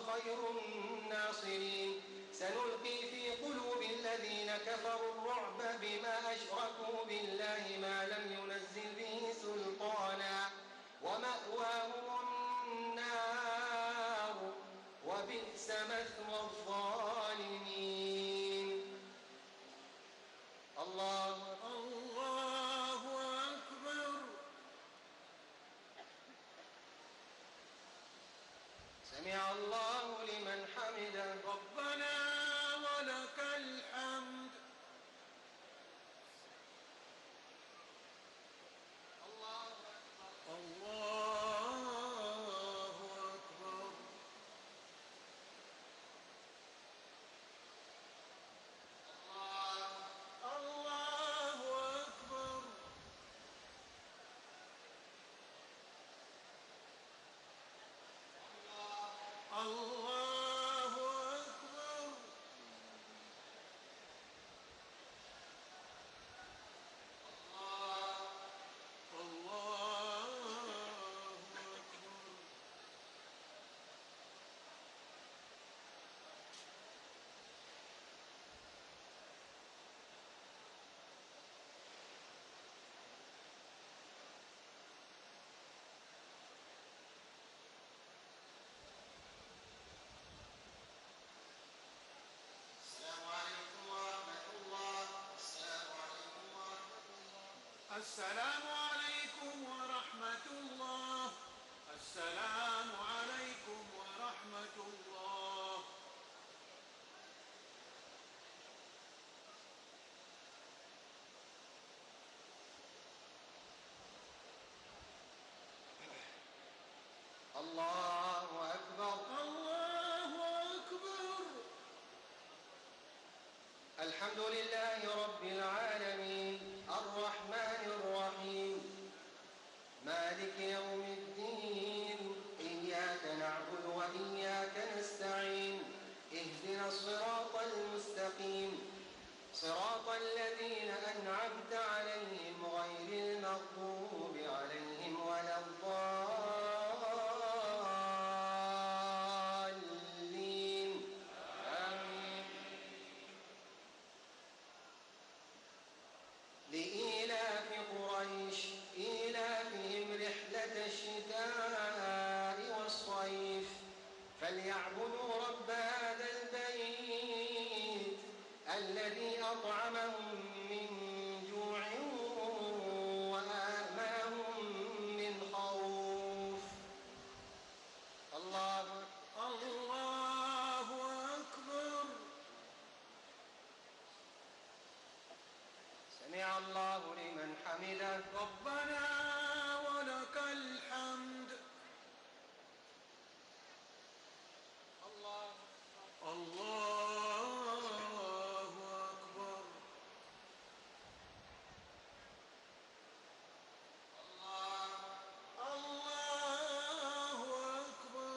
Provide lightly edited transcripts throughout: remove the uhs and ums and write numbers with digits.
خير الناصرين سنلقي في قلوب الذين كفروا الرعب بما أشركوا بالله ما لم ينزل به سلطانا ومأواهم النار وبئس مثوى الظالمين. الله أكبر. سمع الله لمن حمده. ربنا ولك الحمد. الله أكبر. الله أكبر. الله أكبر. الله أكبر. الله أكبر. السلام عليكم ورحمة الله. السلام عليكم ورحمة الله. السلام عليكم ورحمة الله. السلام عليكم ورحمة الله. الله أكبر. الله أكبر. الحمد لله رب العالمين الرحمن الرحيم مالك يوم الدين إياك نعبد وإياك نستعين اهدنا الصراط المستقيم صراط الذين أنعمت عليهم غير المغضوب عليهم ولا الضالين آمين. لإيلاف قريش إيلافهم رحلة الشتاء والصيف فليعبدوا رب هذا البيت الذي أطعمهم من جوع وآمنهم من خوف. الله أكبر. سمع الله لمن حمده. ربنا ولك الحمد. الله أكبر. الله أكبر.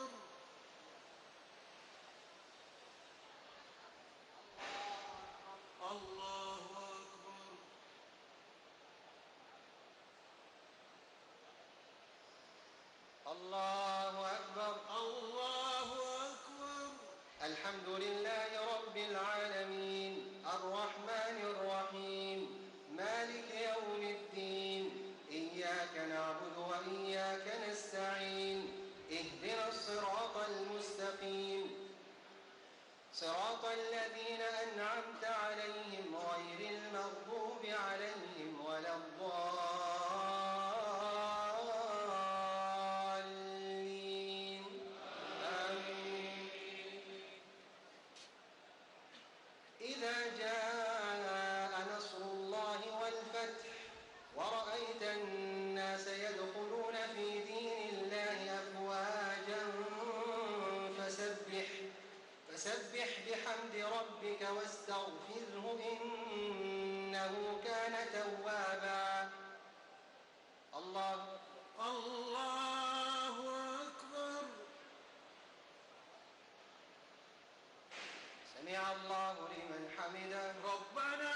الله أكبر. الله أكبر. الله أكبر. الحمد لله رب العالمين الرحمن الرحيم مالك يوم الدين إياك نعبد وإياك نستعين اهدنا الصراط المستقيم صراط الذين أنعمت عليهم غير المغضوب عليهم ولا الضالين آمين. إذا جاء نصر الله والفتح ورأيت الناس يدخلون في دين الله أفواجا فسبح بحمد ربك واستغفره إنه كان توابا. الله أكبر. سمع الله لمن حمده. ربنا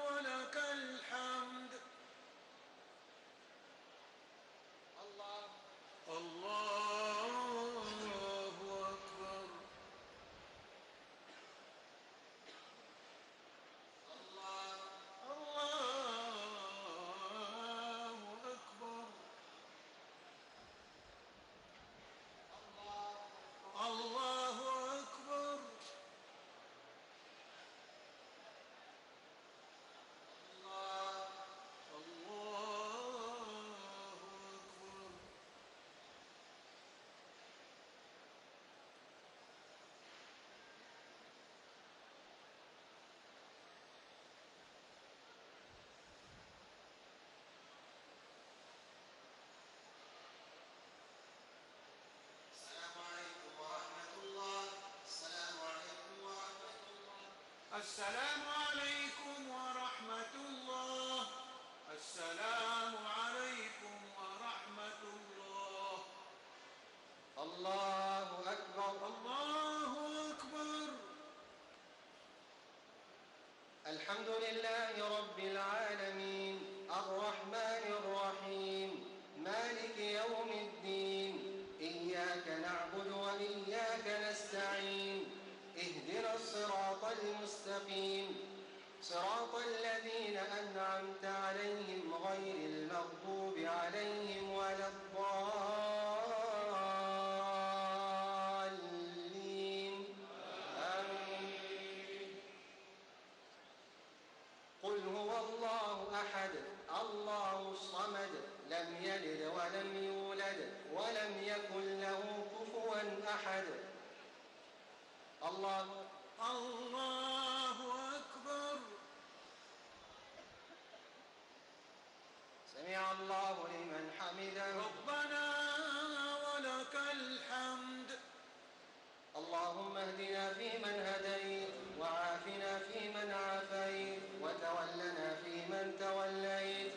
ولك الحمد. الله أكبر. السلام عليكم ورحمة الله. السلام عليكم ورحمة الله. الله أكبر. الله أكبر. الحمد لله رب العالمين الرحمن الرحيم مالك يوم الدين إياك نعبد وإياك نستعين اهدنا الصراط المستقيم صراط الذين أنعمت عليهم غير المغضوب عليهم ولا الضالين آمين. قل هو الله أحد الله الصمد لم يلد ولم يولد ولم يكن له كفوا أحد. الله أكبر. سمع الله لمن حمده. ربنا ولك الحمد. اللهم اهدنا فيمن هديت وعافنا فيمن عافيت وتولنا فيمن توليت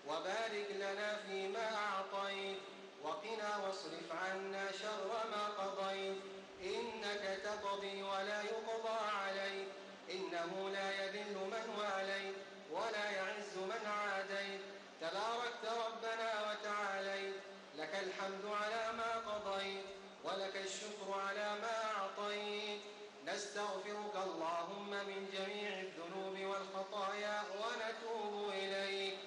وبارك لنا فيما أعطيت وقنا واصرف عنا شر ما قضيت إنك تقضي ولا يقضى عليك إنه لا يذل من واليت ولا يعز من عاديت تباركت ربنا وتعاليت لك الحمد على ما قضيت ولك الشكر على ما أعطيت نستغفرك اللهم من جميع الذنوب والخطايا ونتوب إليك.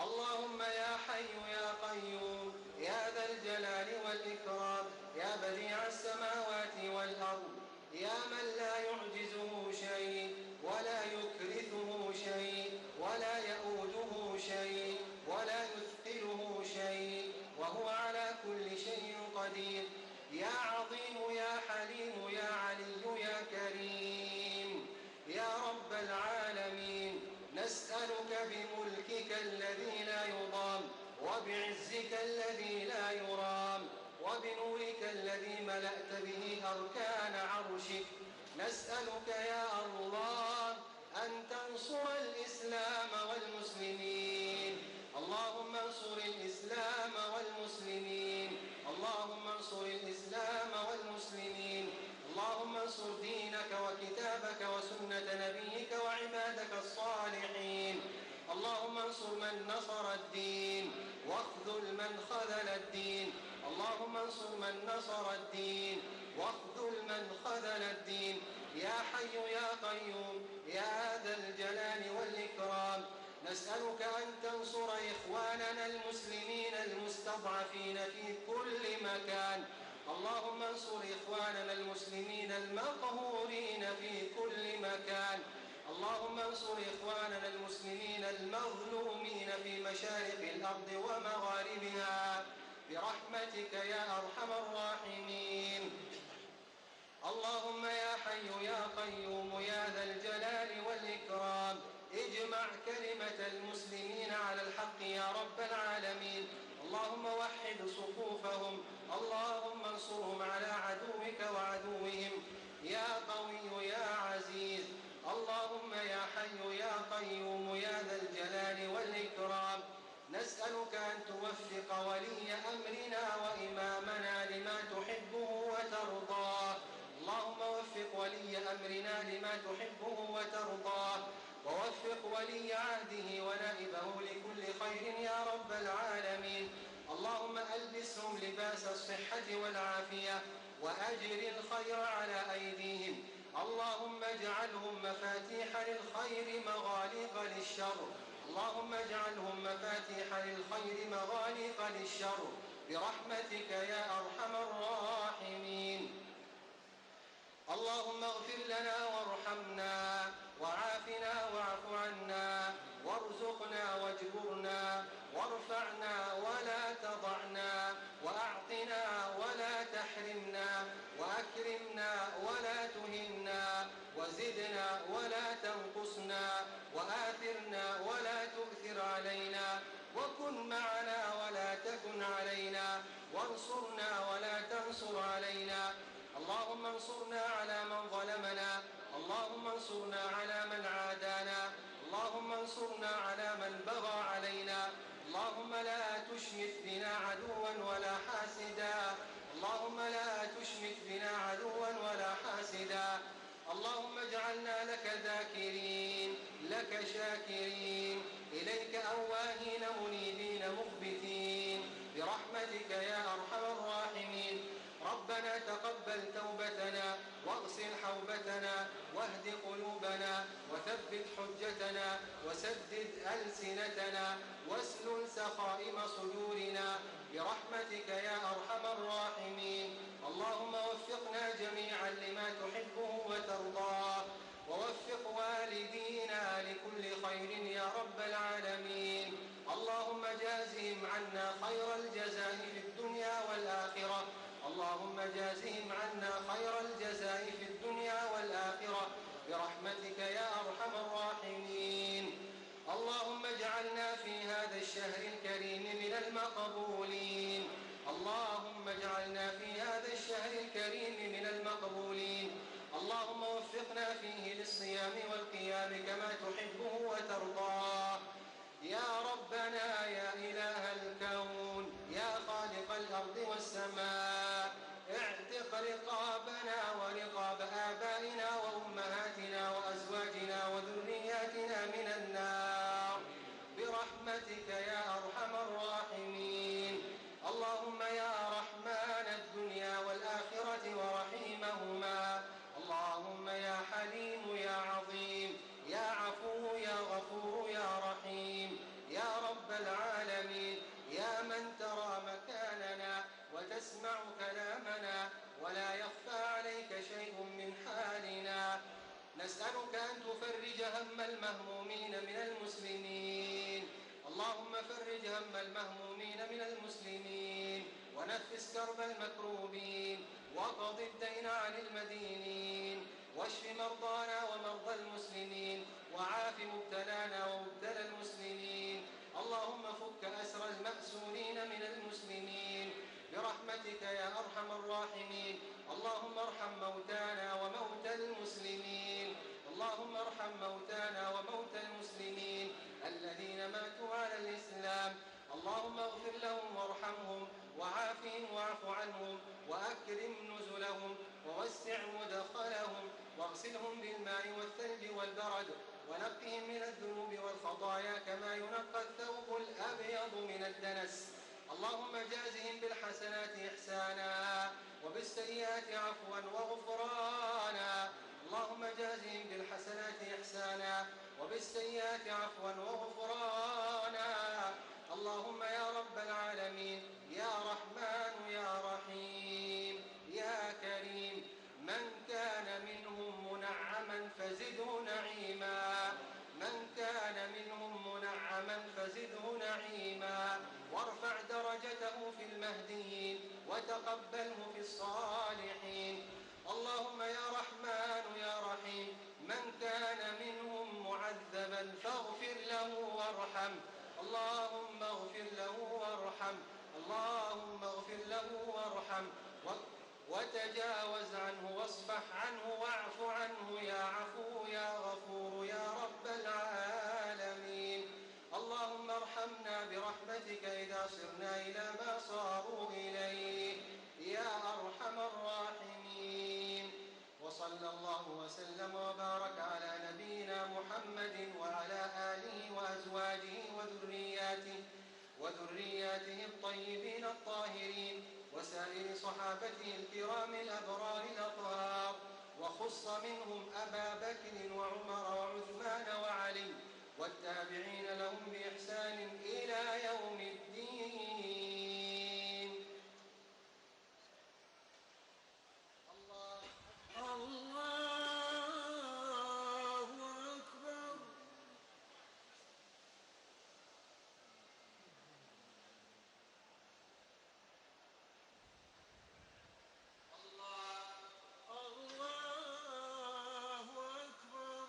اللهم يا حي يا قيوم يا ذا الجلال والإكرام يا بديع السماوات والأرض يا من لا يعجزه شيء ولا يكرثه شيء ولا يؤوده شيء ولا يثقله شيء وهو على كل شيء قدير يا عظيم يا حليم يا علي يا كريم يا رب العالمين نسألك بملكك الذي لا يضام وبعزك الذي لا يرام وبنورك الذي ملأت به أركان عرشك نسألك يا الله أن تنصر الإسلام والمسلمين. اللهم انصر الإسلام والمسلمين. اللهم انصر الإسلام والمسلمين. اللهم انصر دينك وكتابك وسنة نبيك وعبادك الصالحين. اللهم انصر من نصر الدين واخذل من خذل الدين. اللهم انصر من نصر الدين واخذل من خذل الدين. يا حي يا قيوم يا ذا الجلال والإكرام نسألك أن تنصر إخواننا المسلمين المستضعفين في كل مكان. اللهم انصر إخواننا المسلمين المقهورين في كل مكان. اللهم انصر إخواننا المسلمين المظلومين في مشارق الأرض ومغاربها برحمتك يا أرحم الراحمين. اللهم يا حي يا قيوم يا ذا الجلال والإكرام اجمع كلمة المسلمين على الحق يا رب العالمين. اللهم وحد صفوفهم. اللهم انصرهم على عدوك وعدوهم يا قوي يا عزيز. اللهم يا حي يا قيوم يا ذا الجلال والإكرام نسألك أن توفق ولي أمرنا وإمامنا لما تحبه وترضاه. اللهم وفق ولي أمرنا لما تحبه وترضاه ووفق ولي عهده ونائبه لكل خير يا رب العالمين. اللهم ألبسهم لباس الصحة والعافية وأجر الخير على أيديهم. اللهم اجعلهم مفاتيح للخير مغاليق للشر. اللهم اجعلهم مفاتيح للخير مغاليق للشر برحمتك يا أرحم الراحمين. اللهم اغفر لنا وارحمنا وعافنا واعف عنا وارزقنا واجبرنا وارفعنا ولا تضعنا وأعطنا ولا تحرمنا وأكرمنا ولا تهنا وزدنا ولا تنقصنا وآثرنا ولا تؤثر علينا وكن معنا ولا تكن علينا وانصرنا ولا تنصر علينا. اللهم انصرنا على من ظلمنا اللهم انصرنا على من عادانا، اللهم انصرنا على من بغى علينا، اللهم لا تشمت بنا عدوا ولا حاسدا، اللهم لا تشمت بنا عدوا ولا حاسدا. اللهم اجعلنا لك ذاكرين، لك شاكرين، إليك أواهين منيبين مخبتين، برحمتك يا أرحم الراحمين. ربنا تقبل توبتنا واغسل حوبتنا واهد قلوبنا وثبت حجتنا وسدد ألسنتنا واسلل سخائم صدورنا، برحمتك يا أرحم الراحمين. اللهم وفقنا جميعا لما تحبه وترضاه، ووفق والدينا لكل خير يا رب العالمين. اللهم جازهم عنا خير الجزاء في الدنيا والآخرة، اللهم جازهم عنا خير الجزاء في الدنيا والآخرة، برحمتك يا أرحم الراحمين. اللهم اجعلنا في هذا الشهر الكريم من المقبولين، اللهم اجعلنا في هذا الشهر الكريم من المقبولين. اللهم وفقنا فيه للصيام والقيام كما تحبه وترضاه يا ربنا يا إله الكون، يا خالق الأرض والسماء. اعتق رقابنا ورقاب آبائنا وأمهاتنا وأزواجنا وذرياتنا من النار، برحمتك يا أرحم الراحمين. اللهم يا رحمن الدنيا والآخرة ورحيمهما، اللهم يا حليم يا عظيم يا عفو يا غفور يا رحيم، يا رب العالمين، يا من ترى مكاننا وتسمع كلامنا ولا يخفى عليك شيء من حالنا. نسألك أن تفرج هم المهمومين من المسلمين، اللهم فرج هم المهمومين من المسلمين، ونفس كرب المكروبين، وقض الدين عن المدينين، واشف مرضانا ومرضى المسلمين، وعاف مبتلانا ومبتلى المسلمين. اللهم فك أسر المأسورين من المسلمين، برحمتك يا أرحم الراحمين. اللهم ارحم موتانا وموتى المسلمين، اللهم ارحم موتانا وموتى المسلمين الذين ماتوا على الإسلام. اللهم اغفر لهم وارحمهم وعافهم واعف عنهم وأكرم نزلهم ووسع مدخلهم، واغسلهم بالماء والثلج والبرد، ونقهم من الذنوب والخطايا كما ينقى الثوب الأبيض من الدنس. اللهم جازهم بالحسنات إحسانا وبالسيئات عفوا وغفرانا، اللهم جازهم بالحسنات إحسانا وبالسيئات عفوا وغفرانا. اللهم يا رب العالمين، يا رحمن يا رحيم يا كريم، من كان منهم منعما فزده نعيما، من كان منهم منعما فزده نعيما، وارفع درجته في المهديين وتقبله في الصالحين. اللهم يا رحمن يا رحيم، من كان منهم معذبا فاغفر له وارحم، اللهم اغفر له وارحم، اللهم اغفر له وارحم، وتجاوز عنه واصفح عنه واعف عنه يا عفو يا غفور يا رب العالمين. اللهم ارحمنا برحمتك إذا صرنا إلى ما صاروا إليه يا أرحم الراحمين. وصلى الله وسلم وبارك على نبينا محمد وعلى آله وأزواجه وذرياته الطيبين الطاهرين، وسائر صحابته الكرام الأبرار الأطهار، وخص منهم أبا بكر وعمر وعثمان وعلي، والتابعين لهم بإحسان إلى يوم الدين. الله أكبر. الله أكبر.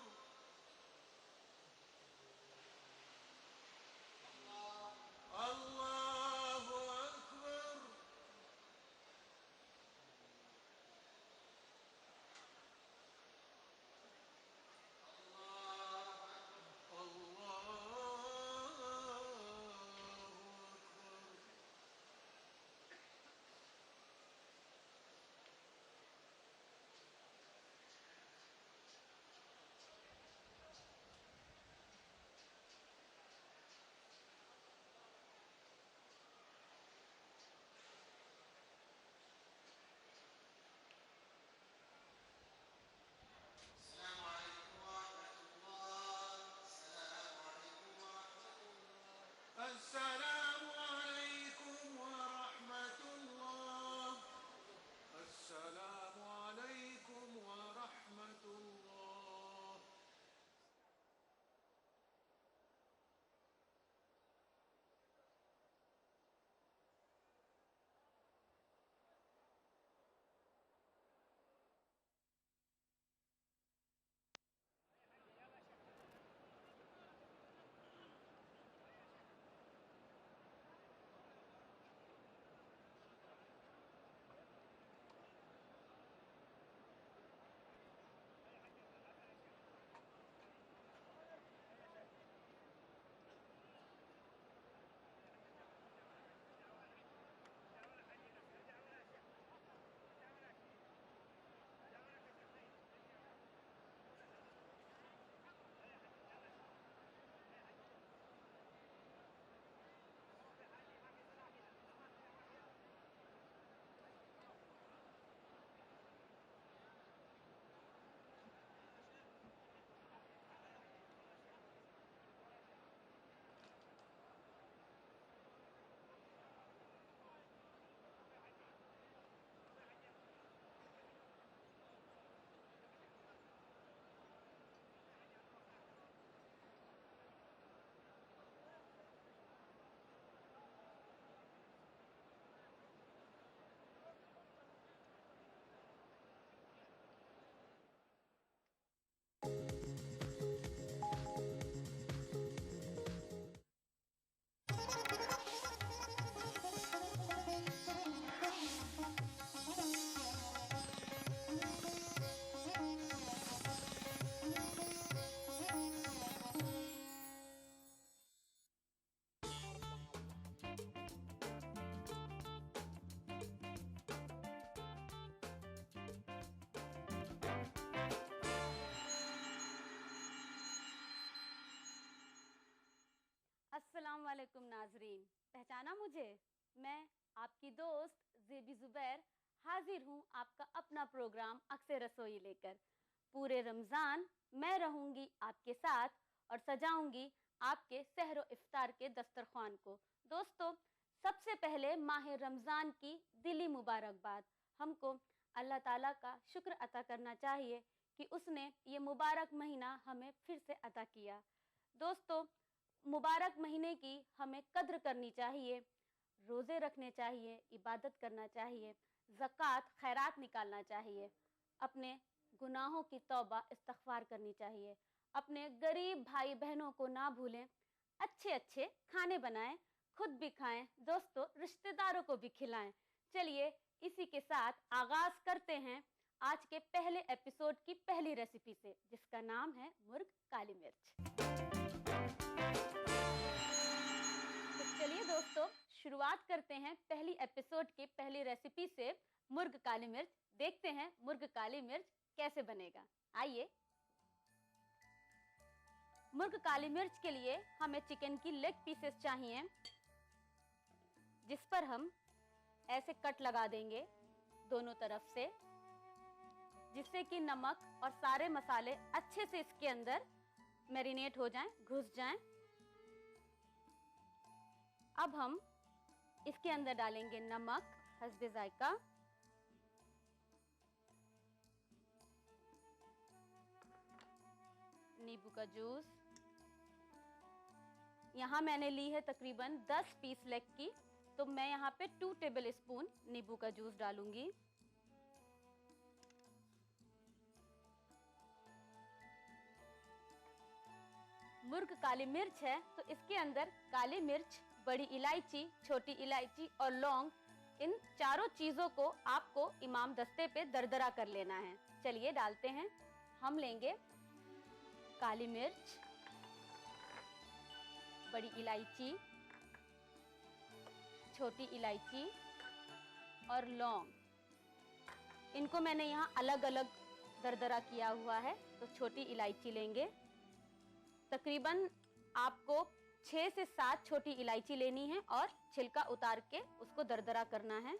अस्सलाम वालेकुम नाजरीन, पहचाना मुझे? मैं आपकी दोस्त ज़ेबी ज़ुबैर हाजिर हूँ आपका अपना प्रोग्राम अक्से रसोई लेकर। पूरे रमज़ान मैं रहूँगी आपके साथ और सजाऊँगी आपके सहरो इफ्तार के दस्तरखान को। दोस्तों, सबसे पहले माह रमज़ान की दिली मुबारकबाद। हमको अल्लाह ताला का शुक्र अता करना चाहिए कि उसने ये मुबारक महीना हमें फिर से अता किया। दोस्तों, मुबारक महीने की हमें कद्र करनी चाहिए, रोज़े रखने चाहिए, इबादत करना चाहिए, ज़कात खैरात निकालना चाहिए, अपने गुनाहों की तौबा इस्तग़फ़ार करनी चाहिए, अपने गरीब भाई बहनों को ना भूलें, अच्छे अच्छे खाने बनाएं, खुद भी खाएं, दोस्तों रिश्तेदारों को भी खिलाएं। चलिए इसी के साथ आगाज़ करते हैं आज के पहले एपिसोड की पहली रेसिपी से, जिसका नाम है मुर्ग काली मिर्च। तो चलिए दोस्तों, शुरुआत करते हैं पहली एपिसोड की पहली रेसिपी से, मुर्ग काली मिर्च। देखते हैं मुर्ग काली मिर्च कैसे बनेगा। आइए। मुर्ग काली मिर्च के लिए हमें चिकन की लेग पीसेस चाहिए, जिस पर हम ऐसे कट लगा देंगे दोनों तरफ से, जिससे कि नमक और सारे मसाले अच्छे से इसके अंदर मैरिनेट हो जाएं, घुस जाएं। अब हम इसके अंदर डालेंगे नमक हस्बे जायका, नींबू का जूस। यहाँ मैंने ली है तकरीबन 10 पीस लेग की, तो मैं यहाँ पे 2 टेबल स्पून नींबू का जूस डालूंगी। मुर्ग काली मिर्च है तो इसके अंदर काली मिर्च, बड़ी इलायची, छोटी इलायची और लौंग, इन चारों चीजों को आपको इमाम दस्ते पे दरदरा कर लेना है। चलिए डालते हैं। हम लेंगे काली मिर्च, बड़ी इलायची, छोटी इलायची और लौंग। इनको मैंने यहाँ अलग अलग दरदरा किया हुआ है। तो छोटी इलायची लेंगे, तकरीबन आपको 6 से 7 छोटी इलायची लेनी है और छिलका उतार के उसको दरदरा करना है।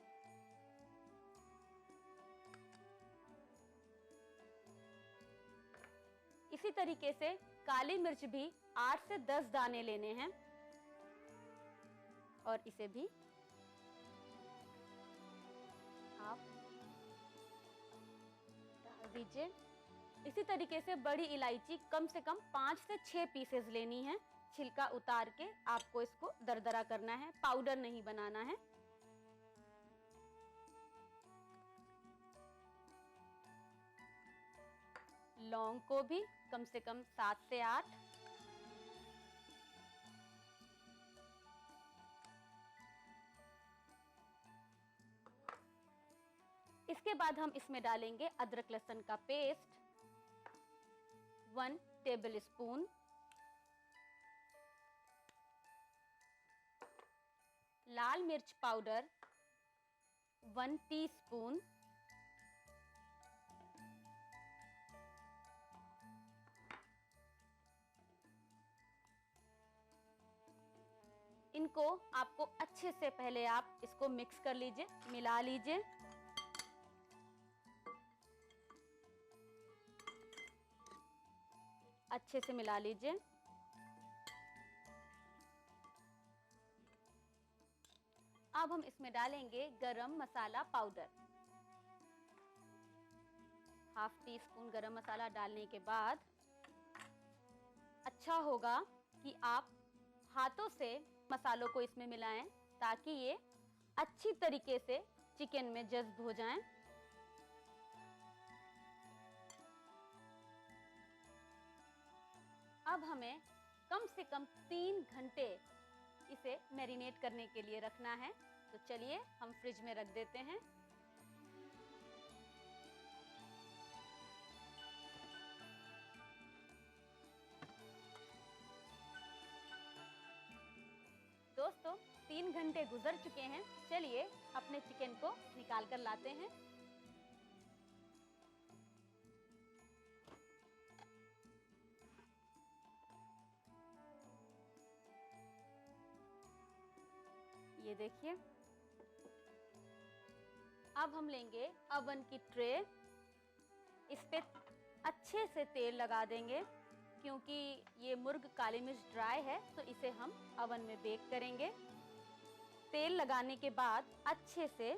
इसी तरीके से काली मिर्च भी 8 से 10 दाने लेने हैं और इसे भी आप डाल दीजिए। इसी तरीके से बड़ी इलायची कम से कम 5 से 6 पीसेस लेनी है। छिलका उतार के आपको इसको दरदरा करना है, पाउडर नहीं बनाना है। लौंग को भी कम से कम 7 से 8। इसके बाद हम इसमें डालेंगे अदरक लहसुन का पेस्ट 1 टेबल स्पून, लाल मिर्च पाउडर 1 टीस्पून, इनको आपको अच्छे से पहले आप इसको मिक्स कर लीजिए, मिला लीजिए। अच्छे से मिला लीजिए। अब हम इसमें डालेंगे गरम मसाला पाउडर, ½ टीस्पून गरम मसाला डालने के बाद अच्छा होगा कि आप हाथों से मसालों को इसमें मिलाएं, ताकि ये अच्छी तरीके से चिकन में जज्ब हो जाएं। अब हमें कम से कम 3 घंटे इसे मैरिनेट करने के लिए रखना है। तो चलिए हम फ्रिज में रख देते हैं। दोस्तों 3 घंटे गुजर चुके हैं। चलिए अपने चिकन को निकाल कर लाते हैं। ये देखिए। अब हम लेंगे अवन की ट्रे, इस पे अच्छे से तेल लगा देंगे क्योंकि ये मुर्ग काली मिर्च ड्राई है तो इसे हम अवन में बेक करेंगे। तेल लगाने के बाद अच्छे से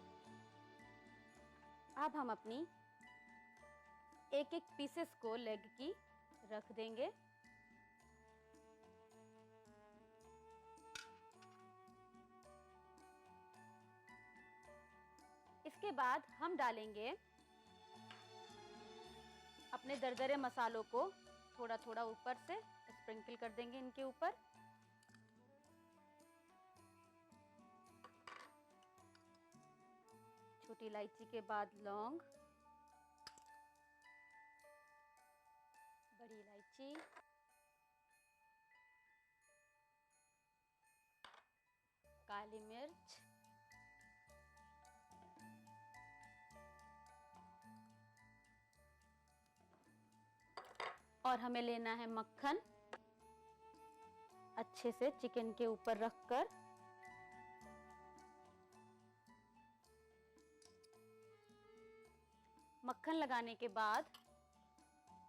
अब हम अपनी एक एक पीसेस को लेग की रख देंगे। इसके बाद हम डालेंगे अपने दरदरे मसालों को थोड़ा थोड़ा ऊपर से स्प्रिंकल कर देंगे इनके ऊपर। छोटी इलायची के बाद लौंग, बड़ी इलायची, काली मिर्च, और हमें लेना है मक्खन, अच्छे से चिकन के ऊपर रखकर मक्खन लगाने के बाद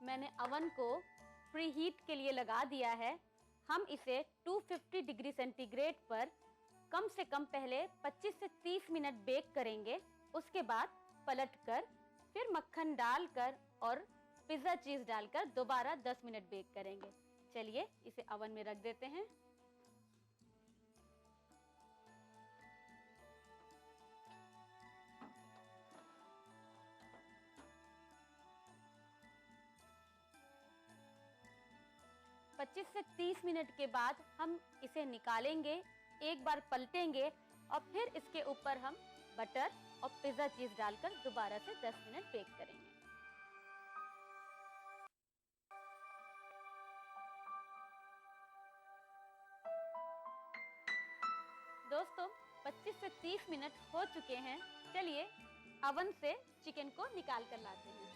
मैंने अवन को प्री हीट के लिए लगा दिया है। हम इसे 250 डिग्री सेंटीग्रेड पर कम से कम पहले 25 से 30 मिनट बेक करेंगे। उसके बाद पलटकर फिर मक्खन डालकर और पिज्जा चीज डालकर दोबारा 10 मिनट बेक करेंगे। चलिए इसे अवन में रख देते हैं। पच्चीस से 30 मिनट के बाद हम इसे निकालेंगे, एक बार पलटेंगे और फिर इसके ऊपर हम बटर और पिज्जा चीज डालकर दोबारा से 10 मिनट बेक करेंगे। दोस्तों 25 से 30 मिनट हो चुके हैं। चलिए अवन से चिकन को निकाल कर लाते हैं।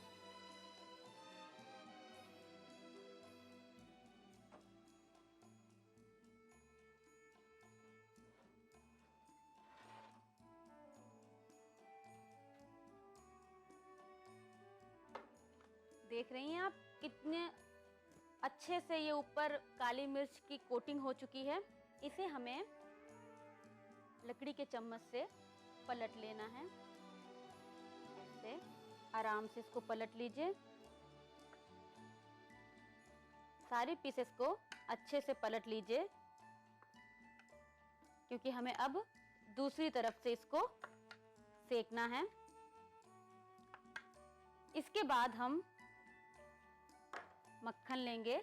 देख रही हैं आप कितने अच्छे से ये ऊपर काली मिर्च की कोटिंग हो चुकी है। इसे हमें लकड़ी के चम्मच से पलट लेना है। ऐसे आराम से इसको पलट लीजिए। सारी पीसेस को अच्छे से पलट लीजिए क्योंकि हमें अब दूसरी तरफ से इसको सेकना है। इसके बाद हम मक्खन लेंगे,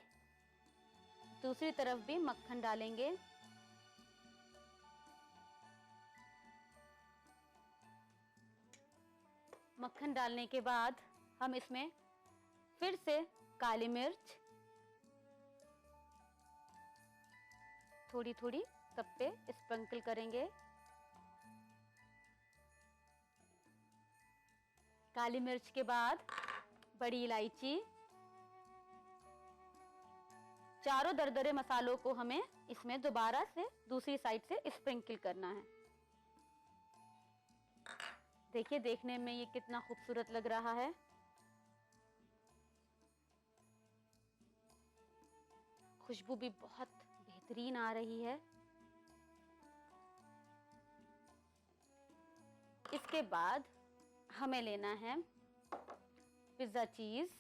दूसरी तरफ भी मक्खन डालेंगे। मक्खन डालने के बाद हम इसमें फिर से काली मिर्च थोड़ी थोड़ी सब पे स्प्रिंकल करेंगे। काली मिर्च के बाद बड़ी इलायची, चारों दरदरे मसालों को हमें इसमें दोबारा से दूसरी साइड से स्प्रिंकल करना है। देखिए देखने में ये कितना खूबसूरत लग रहा है। खुशबू भी बहुत बेहतरीन आ रही है। इसके बाद हमें लेना है पिज्जा चीज।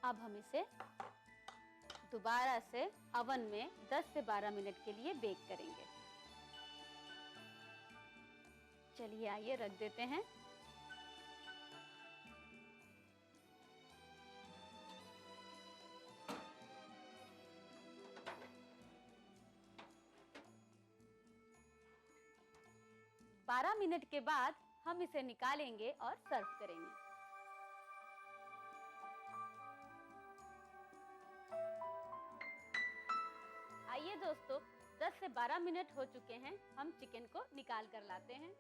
अब हम इसे दोबारा से अवन में 10 से 12 मिनट के लिए बेक करेंगे। चलिए आइए रख देते हैं। बारह मिनट के बाद हम इसे निकालेंगे और सर्व करेंगे। आइए दोस्तों 10 से 12 मिनट हो चुके हैं, हम चिकन को निकाल कर लाते हैं।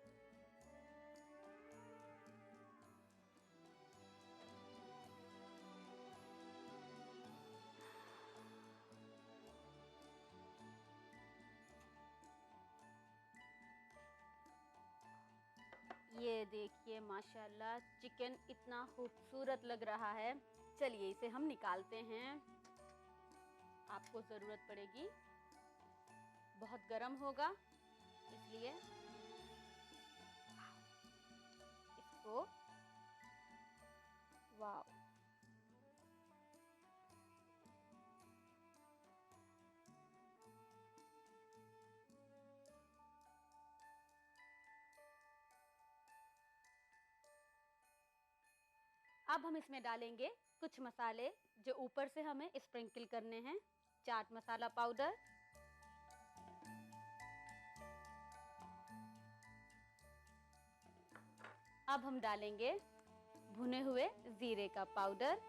ये देखिए माशाल्लाह चिकन इतना खूबसूरत लग रहा है। चलिए इसे हम निकालते हैं। आपको ज़रूरत पड़ेगी, बहुत गर्म होगा इसलिए इसको वाव अब हम इसमें डालेंगे कुछ मसाले जो ऊपर से हमें स्प्रिंकल करने हैं। चाट मसाला पाउडर, अब हम डालेंगे भुने हुए जीरे का पाउडर,